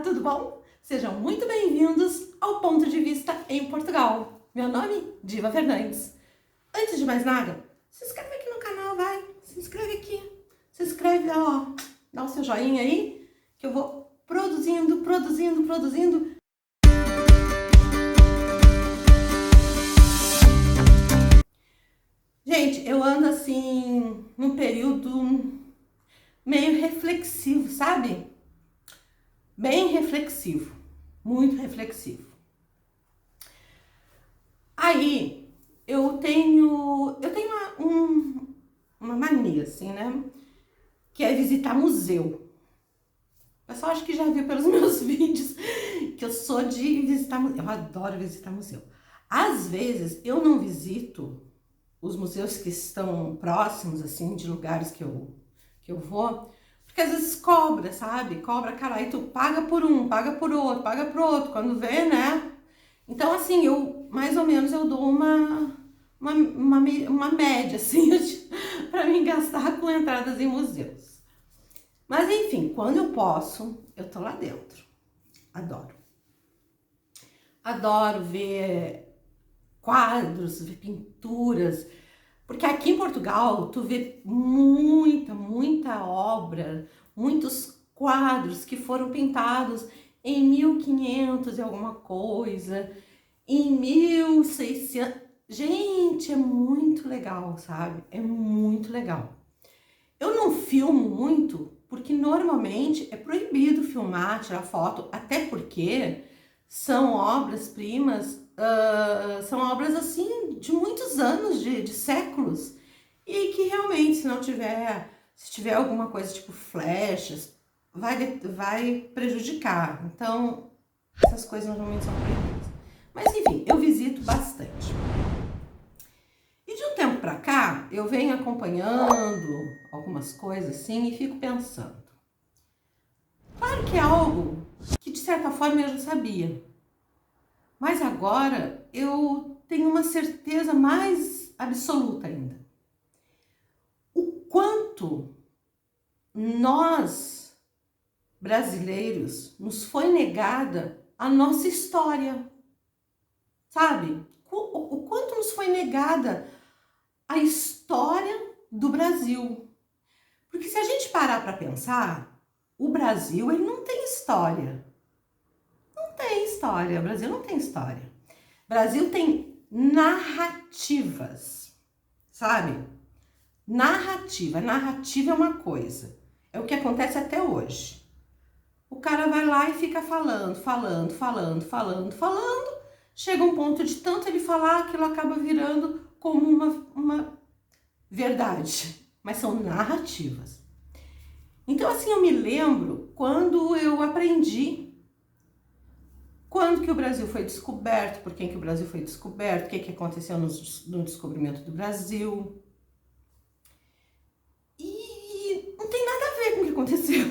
tudo bom? Sejam muito bem-vindos ao Ponto de Vista em Portugal. Meu nome, Diva Fernandes. Antes de mais nada, se inscreve aqui no canal, vai. Se inscreve aqui. Se inscreve, ó, dá o seu joinha aí, que eu vou produzindo. Gente, eu ando assim, num período meio reflexivo, sabe? Bem reflexivo, muito reflexivo. Aí, eu tenho uma mania, assim, né? Que é visitar museu. O pessoal acho que já viu pelos meus vídeos que eu sou de visitar museu. Eu adoro visitar museu. Às vezes, eu não visito os museus que estão próximos, assim, de lugares que eu vou, porque às vezes cobra, sabe? Cobra, cara, aí tu paga por um, paga por outro, paga por outro, quando vê, né? Então, assim, mais ou menos, eu dou uma média, assim, para mim gastar com entradas em museus. Mas, enfim, quando eu posso, eu tô lá dentro. Adoro. Adoro ver quadros, ver pinturas, porque aqui em Portugal tu vê muita obra, muitos quadros que foram pintados em 1500 e alguma coisa, em 1600. Gente, é muito legal, sabe? É muito legal. Eu não filmo muito porque normalmente é proibido filmar, tirar foto, até porque são obras-primas, são obras assim de muitos anos, de séculos, e que realmente se tiver alguma coisa tipo flechas, vai prejudicar. Então, essas coisas normalmente são proibidas. Mas enfim, eu visito bastante. E de um tempo pra cá, eu venho acompanhando algumas coisas assim e fico pensando. Claro que é algo que de certa forma eu já sabia. Mas agora eu tenho uma certeza mais absoluta ainda. O quanto nós, brasileiros, nos foi negada a nossa história, sabe? O quanto nos foi negada a história do Brasil. Porque se a gente parar para pensar, o Brasil ele não tem história. O Brasil não tem história. O Brasil tem narrativas, sabe? Narrativa é uma coisa. É o que acontece até hoje. O cara vai lá e fica falando. Chega um ponto de tanto ele falar, aquilo acaba virando como uma verdade. Mas são narrativas. Então, assim, eu me lembro quando eu aprendi quando que o Brasil foi descoberto, por quem que o Brasil foi descoberto, o que aconteceu no descobrimento do Brasil. E não tem nada a ver com o que aconteceu.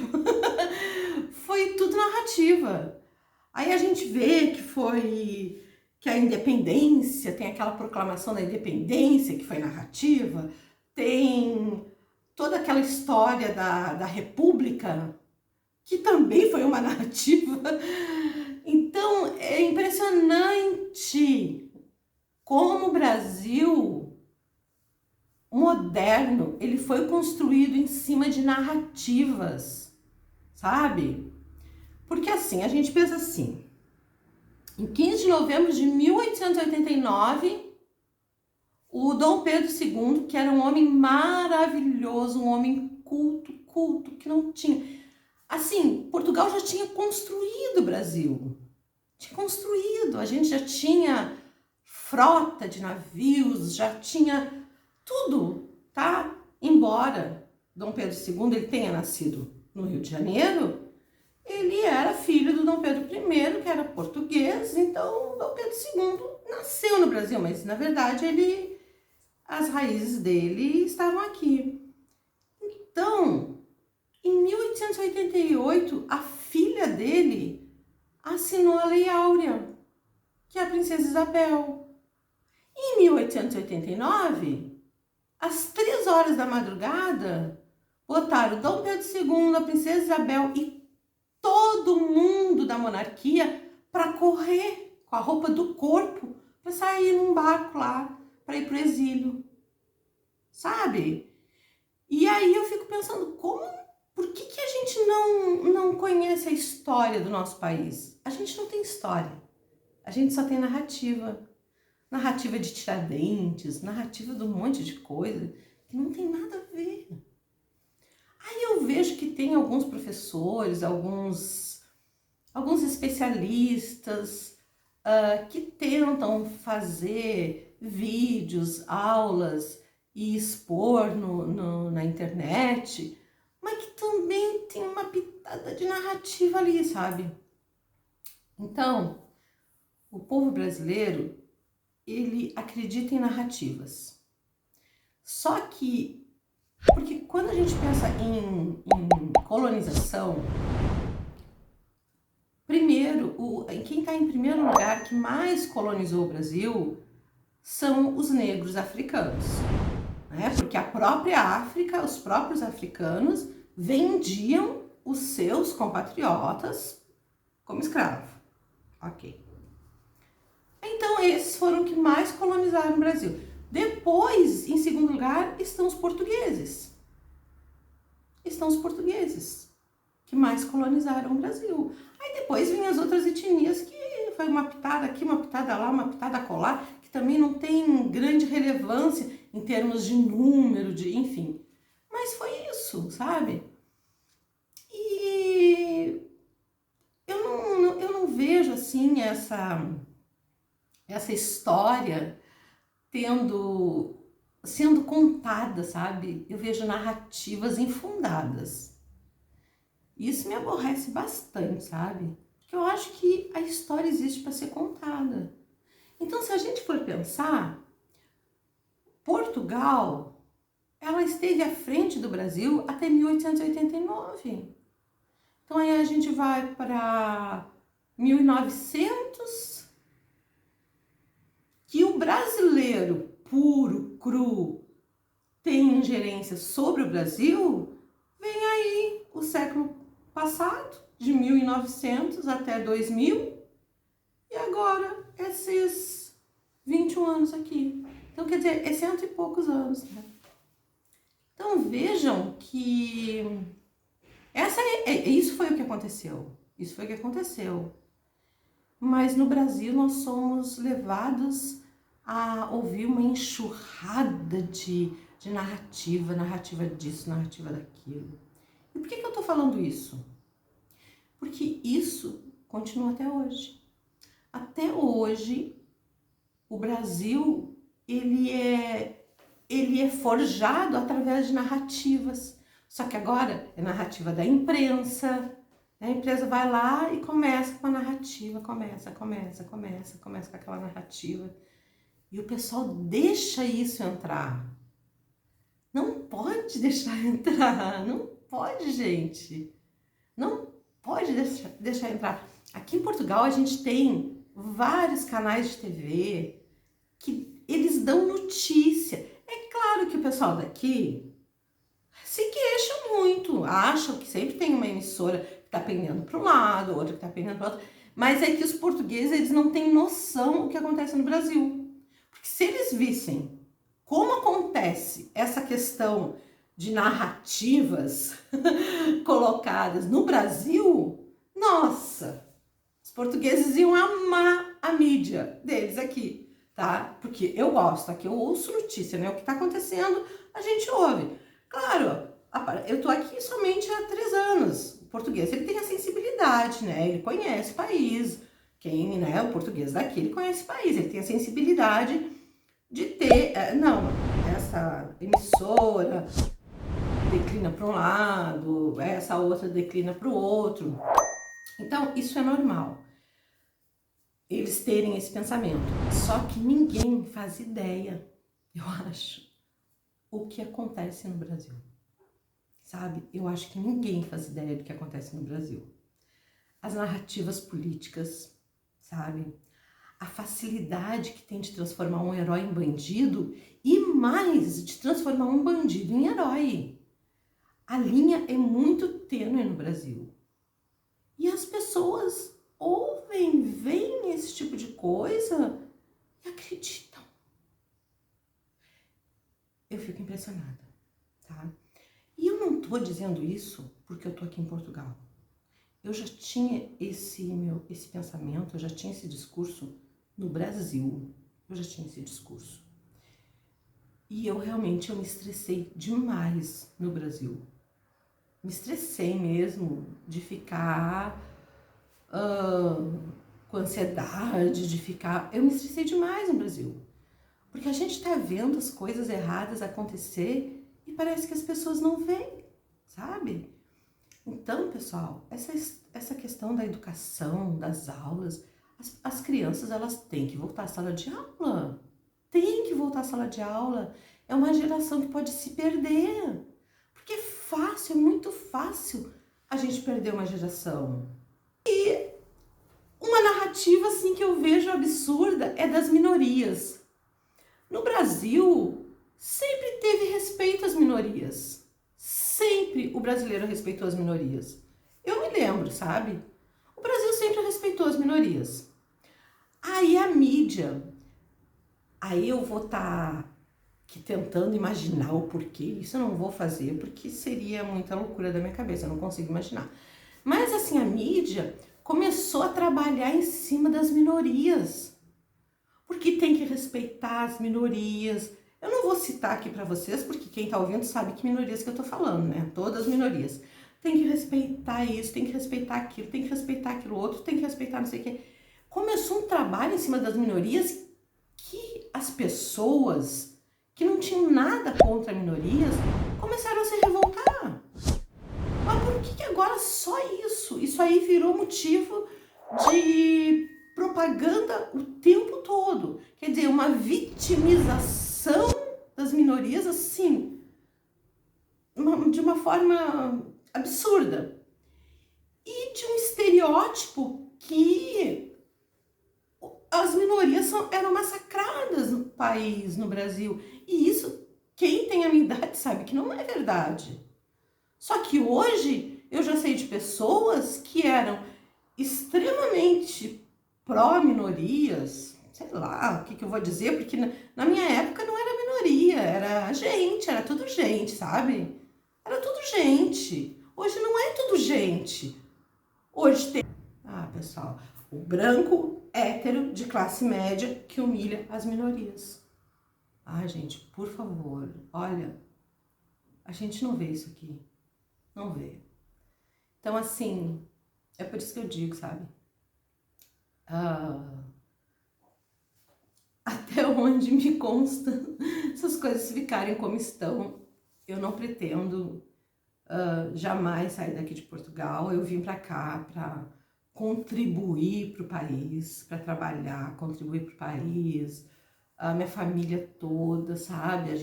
Foi tudo narrativa. Aí a gente vê que a independência, tem aquela proclamação da independência que foi narrativa, tem toda aquela história da República, que também foi uma narrativa. Então, é impressionante como o Brasil moderno, ele foi construído em cima de narrativas, sabe? Porque assim, a gente pensa assim, em 15 de novembro de 1889, o Dom Pedro II, que era um homem maravilhoso, um homem culto, que não tinha... Assim, Portugal já tinha construído o Brasil. Tinha construído, a gente já tinha frota de navios, já tinha tudo, tá? Embora Dom Pedro II ele tenha nascido no Rio de Janeiro, ele era filho do Dom Pedro I, que era português, então Dom Pedro II nasceu no Brasil, mas na verdade as raízes dele estavam aqui. Então, em 1888, a filha dele assinou a Lei Áurea, que é a Princesa Isabel. Em 1889, às 3 horas da madrugada, botaram Dom Pedro II, a Princesa Isabel e todo mundo monarquia para correr com a roupa do corpo, para sair num barco lá, para ir pro exílio, sabe? E aí eu fico pensando, por que a gente não conhece a história do nosso país? A gente não tem história, a gente só tem narrativa. Narrativa de Tiradentes, narrativa de um monte de coisa que não tem nada a ver. Aí eu vejo que tem alguns professores, alguns especialistas que tentam fazer vídeos, aulas e expor na internet, mas que também tem uma pitada de narrativa ali, sabe? Então, o povo brasileiro, ele acredita em narrativas. Só que, porque quando a gente pensa em colonização, primeiro, quem está em primeiro lugar, que mais colonizou o Brasil, são os negros africanos, né? Porque a própria África, os próprios africanos vendiam os seus compatriotas como escravo. Ok. Então, esses foram que mais colonizaram o Brasil. Depois, em segundo lugar, estão os portugueses. Estão os portugueses, que mais colonizaram o Brasil. Aí depois vêm as outras etnias, que foi uma pitada aqui, uma pitada lá, uma pitada acolá, que também não tem grande relevância em termos de número, enfim. Mas foi isso, sabe? E eu não vejo, assim, essa história sendo contada, sabe? Eu vejo narrativas infundadas. Isso me aborrece bastante, sabe? Porque eu acho que a história existe para ser contada. Então, se a gente for pensar, Portugal, ela esteve à frente do Brasil até 1889. Então, aí a gente vai para 1900, que o brasileiro puro, cru, tem ingerência sobre o Brasil, vem aí o século passado, de 1900 até 2000, e agora esses 21 anos aqui. Então, quer dizer, é cento e poucos anos, né? Então, vejam que isso foi o que aconteceu. Isso foi o que aconteceu. Mas no Brasil nós somos levados a ouvir uma enxurrada de narrativa disso, narrativa daquilo. E por que eu tô falando isso? Porque isso continua até hoje. Até hoje, o Brasil, ele é forjado através de narrativas. Só que agora é narrativa da imprensa. A empresa vai lá e começa com a narrativa, começa com aquela narrativa. E o pessoal deixa isso entrar. Não pode deixar entrar, não pode, gente. Não pode deixar entrar. Aqui em Portugal a gente tem vários canais de TV que eles dão notícia. É claro que o pessoal daqui se queixa muito, acham que sempre tem uma emissora que está pendendo para um lado, outra que está pendendo para o outro, mas é que os portugueses eles não têm noção do que acontece no Brasil. Porque se eles vissem como acontece essa questão de narrativas colocadas no Brasil, nossa, os portugueses iam amar a mídia deles aqui, tá? Porque eu gosto, aqui eu ouço notícia, né? O que está acontecendo, a gente ouve. Claro, eu tô aqui somente há 3 anos. O português, ele tem a sensibilidade, né? Ele conhece o país. Né? O português daqui, ele conhece o país. Ele tem a sensibilidade de ter... essa emissora declina para um lado, essa outra declina para o outro. Então, isso é normal. Eles terem esse pensamento. Só que ninguém faz ideia, eu acho, o que acontece no Brasil, sabe? Eu acho que ninguém faz ideia do que acontece no Brasil. As narrativas políticas, sabe? A facilidade que tem de transformar um herói em bandido e mais, de transformar um bandido em herói. A linha é muito tênue no Brasil. E as pessoas ouvem, veem esse tipo de coisa e acreditam. Eu fico impressionada, tá? E eu não tô dizendo isso porque eu tô aqui em Portugal. Eu já tinha esse pensamento, eu já tinha esse discurso no Brasil. Eu já tinha esse discurso. E eu realmente me estressei demais no Brasil. Me estressei mesmo de ficar com ansiedade, de ficar... Eu me estressei demais no Brasil. Porque a gente tá vendo as coisas erradas acontecer e parece que as pessoas não veem, sabe? Então, pessoal, essa questão da educação, das aulas, as crianças, elas têm que voltar à sala de aula. Tem que voltar à sala de aula. É uma geração que pode se perder. Porque é fácil, é muito fácil a gente perder uma geração. E uma narrativa, assim, que eu vejo absurda é das minorias. No Brasil, sempre teve respeito às minorias. Sempre o brasileiro respeitou as minorias. Eu me lembro, sabe? O Brasil sempre respeitou as minorias. Aí a mídia, aí eu vou estar aqui tentando imaginar o porquê. Isso eu não vou fazer, porque seria muita loucura da minha cabeça, eu não consigo imaginar. Mas assim, a mídia começou a trabalhar em cima das minorias. Porque tem que respeitar as minorias. Eu não vou citar aqui para vocês, porque quem tá ouvindo sabe que minorias que eu tô falando, né? Todas as minorias. Tem que respeitar isso, tem que respeitar aquilo, tem que respeitar aquilo outro, tem que respeitar não sei o quê. Começou um trabalho em cima das minorias que as pessoas que não tinham nada contra minorias começaram a se revoltar. Mas por que agora só isso? Isso aí virou motivo de propaganda o tempo todo. Quer dizer, uma vitimização das minorias, assim, de uma forma absurda. E de um estereótipo que as minorias eram massacradas no país, no Brasil. E isso, quem tem a minha idade sabe que não é verdade. Só que hoje eu já sei de pessoas que eram extremamente pró-minorias, sei lá o que eu vou dizer, porque na minha época não era minoria, era gente, era tudo gente, sabe? Era tudo gente. Hoje não é tudo gente. Hoje tem... Ah, pessoal, o branco hétero de classe média que humilha as minorias. Ah, gente, por favor, olha, a gente não vê isso aqui. Não vê. Então, assim, é por isso que eu digo, sabe? Até onde me consta essas coisas ficarem como estão, eu não pretendo jamais sair daqui de Portugal. Eu vim para cá para contribuir para o país, para trabalhar, contribuir para o país, a minha família toda, sabe? A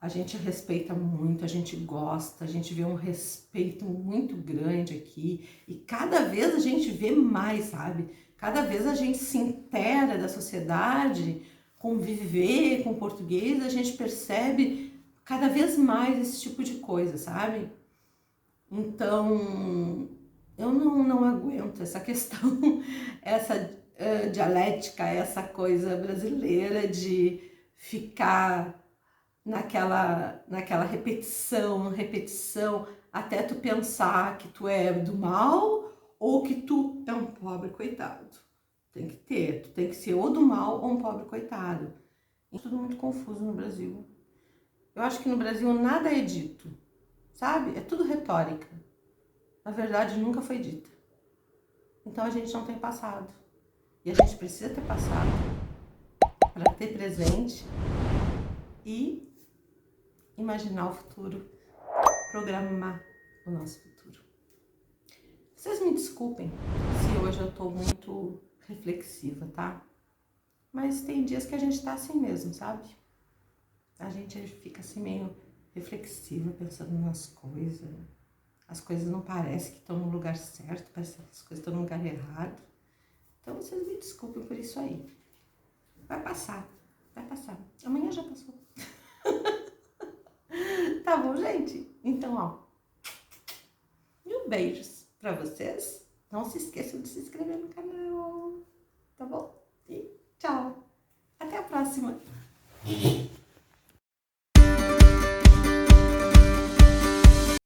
gente respeita muito, a gente gosta, a gente vê um respeito muito grande aqui e cada vez a gente vê mais, sabe? Cada vez a gente se inteira da sociedade, conviver com o português, a gente percebe cada vez mais esse tipo de coisa, sabe? Então, eu não aguento essa questão, essa dialética, essa coisa brasileira de ficar naquela repetição, até tu pensar que tu é do mal ou que tu é um pobre coitado. Tem que ter, tu tem que ser ou do mal ou um pobre coitado. É tudo muito confuso no Brasil. Eu acho que no Brasil nada é dito, sabe? É tudo retórica. A verdade nunca foi dita. Então a gente não tem passado. E a gente precisa ter passado para ter presente e imaginar o futuro, programar o nosso futuro. Vocês me desculpem se hoje eu tô muito reflexiva, tá? Mas tem dias que a gente tá assim mesmo, sabe? A gente fica assim meio reflexiva, pensando nas coisas. As coisas não parecem que estão no lugar certo, parece que as coisas estão no lugar errado. Então vocês me desculpem por isso aí. Vai passar, vai passar. Amanhã já passou. Tá bom, gente? Então, ó, mil beijos pra vocês Não se esqueçam de se inscrever no canal, tá bom? E tchau! Até a próxima!